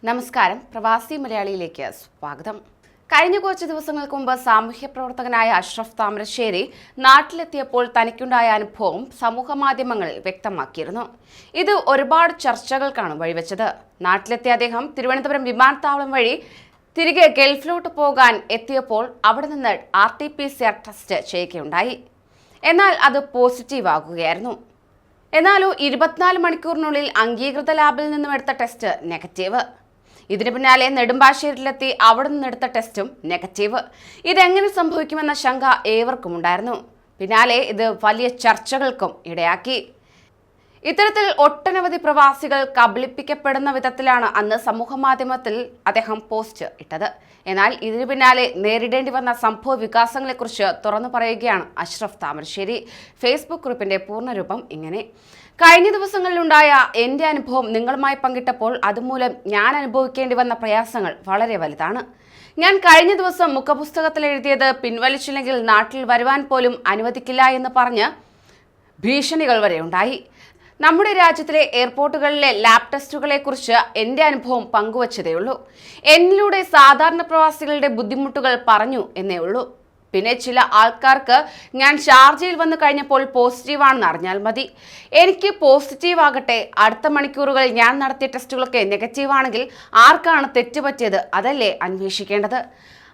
നമസ്കാരം, പ്രവാസി മലയാളിയിലേക്ക് സ്വാഗതം. കഴിഞ്ഞ കുറച്ച് ദിവസങ്ങൾക്ക് മുമ്പ് സാമൂഹ്യ പ്രവർത്തകനായ അഷ്റഫ് താമരശ്ശേരി നാട്ടിലെത്തിയപ്പോൾ തനിക്കുണ്ടായ അനുഭവം സമൂഹമാധ്യമങ്ങളിൽ വ്യക്തമാക്കിയിരുന്നു. ഇത് ഒരുപാട് ചർച്ചകൾക്കാണ് വഴിവെച്ചത്. നാട്ടിലെത്തിയ അദ്ദേഹം തിരുവനന്തപുരം വിമാനത്താവളം വഴി തിരികെ ഗൾഫിലോട്ട് പോകാൻ എത്തിയപ്പോൾ അവിടെ നിന്ന് RT-PCR ടെസ്റ്റ് ചെയ്യുകയുണ്ടായി. എന്നാൽ അത് പോസിറ്റീവ് ആകുകയായിരുന്നു. എന്നാലോ 24 മണിക്കൂറിനുള്ളിൽ അംഗീകൃത ലാബിൽ നിന്നും എടുത്ത ടെസ്റ്റ് നെഗറ്റീവ്. ഇതിന് പിന്നാലെ നെടുമ്പാശ്ശേരിയിലെത്തി അവിടെ നിന്നെടുത്ത ടെസ്റ്റും നെഗറ്റീവ്. ഇതെങ്ങനെ സംഭവിക്കുമെന്ന ശങ്ക ഏവർക്കും ഉണ്ടായിരുന്നു. പിന്നാലെ ഇത് വലിയ ചർച്ചകൾക്കും ഇടയാക്കി. ഇത്തരത്തിൽ ഒട്ടനവധി പ്രവാസികൾ കബളിപ്പിക്കപ്പെടുന്ന വിധത്തിലാണ് അന്ന് സമൂഹമാധ്യമത്തിൽ അദ്ദേഹം പോസ്റ്റ് ഇട്ടത്. എന്നാൽ ഇതിനു പിന്നാലെ നേരിടേണ്ടി വന്ന സംഭവ വികാസങ്ങളെക്കുറിച്ച് തുറന്നു പറയുകയാണ് അഷ്റഫ് താമരശ്ശേരി. ഫേസ്ബുക്ക് കുറിപ്പിന്റെ പൂർണ്ണരൂപം ഇങ്ങനെ: കഴിഞ്ഞ ദിവസങ്ങളിലുണ്ടായ എൻ്റെ അനുഭവം നിങ്ങളുമായി പങ്കിട്ടപ്പോൾ അതുമൂലം ഞാൻ അനുഭവിക്കേണ്ടി വന്ന പ്രയാസങ്ങൾ വളരെ വലുതാണ്. ഞാൻ കഴിഞ്ഞ ദിവസം മുഖപുസ്തകത്തിൽ എഴുതിയത് പിൻവലിച്ചില്ലെങ്കിൽ നാട്ടിൽ വരുവാൻ പോലും അനുവദിക്കില്ല എന്ന് പറഞ്ഞ് ഭീഷണികൾ വരെ ഉണ്ടായി. നമ്മുടെ രാജ്യത്തിലെ എയർപോർട്ടുകളിലെ ലാബ് ടെസ്റ്റുകളെക്കുറിച്ച് എൻ്റെ അനുഭവം പങ്കുവച്ചതേയുള്ളൂ. എന്നിലൂടെ സാധാരണ പ്രവാസികളുടെ ബുദ്ധിമുട്ടുകൾ പറഞ്ഞു എന്നേ ഉള്ളൂ. പിന്നെ ചില ആൾക്കാർക്ക് ഞാൻ ഷാർജയിൽ വന്നു കഴിഞ്ഞപ്പോൾ പോസിറ്റീവാണെന്ന് അറിഞ്ഞാൽ മതി. എനിക്ക് പോസിറ്റീവ് ആകട്ടെ, അടുത്ത മണിക്കൂറുകൾ ഞാൻ നടത്തിയ ടെസ്റ്റുകളൊക്കെ നെഗറ്റീവാണെങ്കിൽ ആർക്കാണ് തെറ്റുപറ്റിയത്? അതല്ലേ അന്വേഷിക്കേണ്ടത്.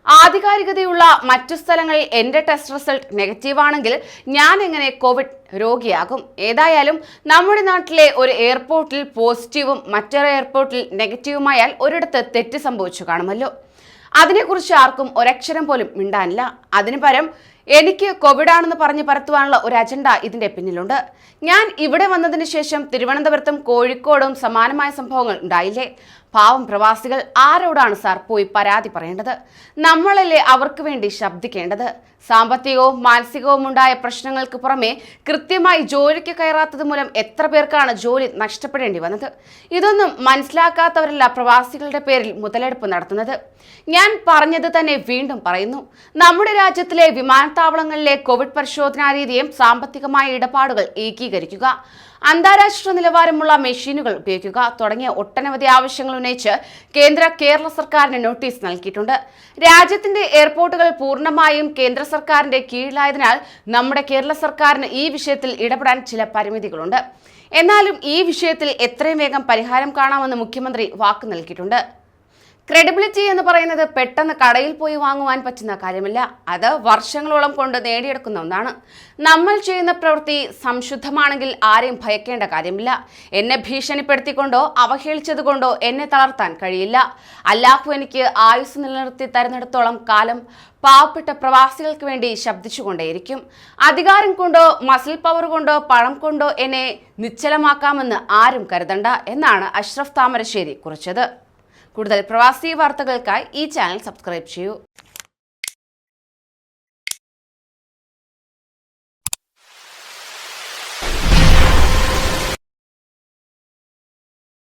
ആധികാരികതയുള്ള മറ്റു സ്ഥലങ്ങളിൽ എൻ്റെ ടെസ്റ്റ് റിസൾട്ട് നെഗറ്റീവാണെങ്കിൽ ഞാൻ എങ്ങനെ കോവിഡ് രോഗിയാകും? ഏതായാലും നമ്മുടെ നാട്ടിലെ ഒരു എയർപോർട്ടിൽ പോസിറ്റീവും മറ്റൊരു എയർപോർട്ടിൽ നെഗറ്റീവുമായാൽ ഒരിടത്ത് തെറ്റ് സംഭവിച്ചു കാണുമല്ലോ. അതിനെക്കുറിച്ച് ആർക്കും ഒരക്ഷരം പോലും മിണ്ടാനില്ല. അതിനു പകരം എനിക്ക് കോവിഡാണെന്ന് പറഞ്ഞ് പരത്തുവാനുള്ള ഒരു അജണ്ട ഇതിന്റെ പിന്നിലുണ്ട്. ഞാൻ ഇവിടെ വന്നതിന് ശേഷം തിരുവനന്തപുരത്തും കോഴിക്കോടും സമാനമായ സംഭവങ്ങൾ ഉണ്ടായില്ലേ? പാവം പ്രവാസികൾ ആരോടാണ് സാർ പോയി പരാതി പറയേണ്ടത്? നമ്മളല്ലേ അവർക്ക് വേണ്ടി ശബ്ദിക്കേണ്ടത്? സാമ്പത്തികവും മാനസികവും ഉണ്ടായ പ്രശ്നങ്ങൾക്ക് പുറമെ കൃത്യമായി ജോലിക്ക് കയറാത്തത് മൂലം എത്ര പേർക്കാണ് ജോലി നഷ്ടപ്പെടേണ്ടി വന്നത്? ഇതൊന്നും മനസ്സിലാക്കാത്തവരല്ല പ്രവാസികളുടെ പേരിൽ മുതലെടുപ്പ് നടത്തുന്നത്. ഞാൻ പറഞ്ഞത് തന്നെ വീണ്ടും പറയുന്നു. നമ്മുടെ രാജ്യത്തിലെ വിമാനത്താവളങ്ങളിലെ കോവിഡ് പരിശോധനാ രീതിയും സാമ്പത്തികമായ ഇടപാടുകൾ ഏകീകരിക്കുക, അന്താരാഷ്ട്ര നിലവാരമുള്ള മെഷീനുകൾ ഉപയോഗിക്കുക തുടങ്ങിയ ഒട്ടനവധി ആവശ്യങ്ങൾ ഉന്നയിച്ച് കേരള സർക്കാരിന് നോട്ടീസ് നൽകിയിട്ടുണ്ട്. രാജ്യത്തിന്റെ എയർപോർട്ടുകൾ പൂർണ്ണമായും കേന്ദ്ര സർക്കാരിന്റെ കീഴിലായതിനാൽ നമ്മുടെ കേരള സർക്കാരിന് ഈ വിഷയത്തിൽ ഇടപെടാൻ ചില പരിമിതികളുണ്ട്. എന്നാലും ഈ വിഷയത്തിൽ എത്രയും വേഗം പരിഹാരം കാണാമെന്ന് മുഖ്യമന്ത്രി വാക്ക് നൽകിയിട്ടുണ്ട്. ക്രെഡിബിലിറ്റി എന്ന് പറയുന്നത് പെട്ടെന്ന് കടയിൽ പോയി വാങ്ങുവാൻ പറ്റുന്ന കാര്യമല്ല. അത് വർഷങ്ങളോളം കൊണ്ട് നേടിയെടുക്കുന്ന ഒന്നാണ്. നമ്മൾ ചെയ്യുന്ന പ്രവൃത്തി സംശുദ്ധമാണെങ്കിൽ ആരെയും ഭയക്കേണ്ട കാര്യമില്ല. എന്നെ ഭീഷണിപ്പെടുത്തിക്കൊണ്ടോ അവഹേളിച്ചതുകൊണ്ടോ എന്നെ തളർത്താൻ കഴിയില്ല. അല്ലാഹു എനിക്ക് ആയുസ് നിലനിർത്തി തരുന്നിടത്തോളം കാലം പാവപ്പെട്ട പ്രവാസികൾക്ക് വേണ്ടി ശബ്ദിച്ചുകൊണ്ടേയിരിക്കും. അധികാരം കൊണ്ടോ മസിൽ പവർ കൊണ്ടോ പണം കൊണ്ടോ എന്നെ നിശ്ചലമാക്കാമെന്ന് ആരും കരുതണ്ട എന്നാണ് അഷ്റഫ് താമരശ്ശേരി കുറിച്ചത്. കൂടുതൽ പ്രവാസി വാർത്തകൾക്കായി ഈ ചാനൽ സബ്സ്ക്രൈബ് ചെയ്യൂ.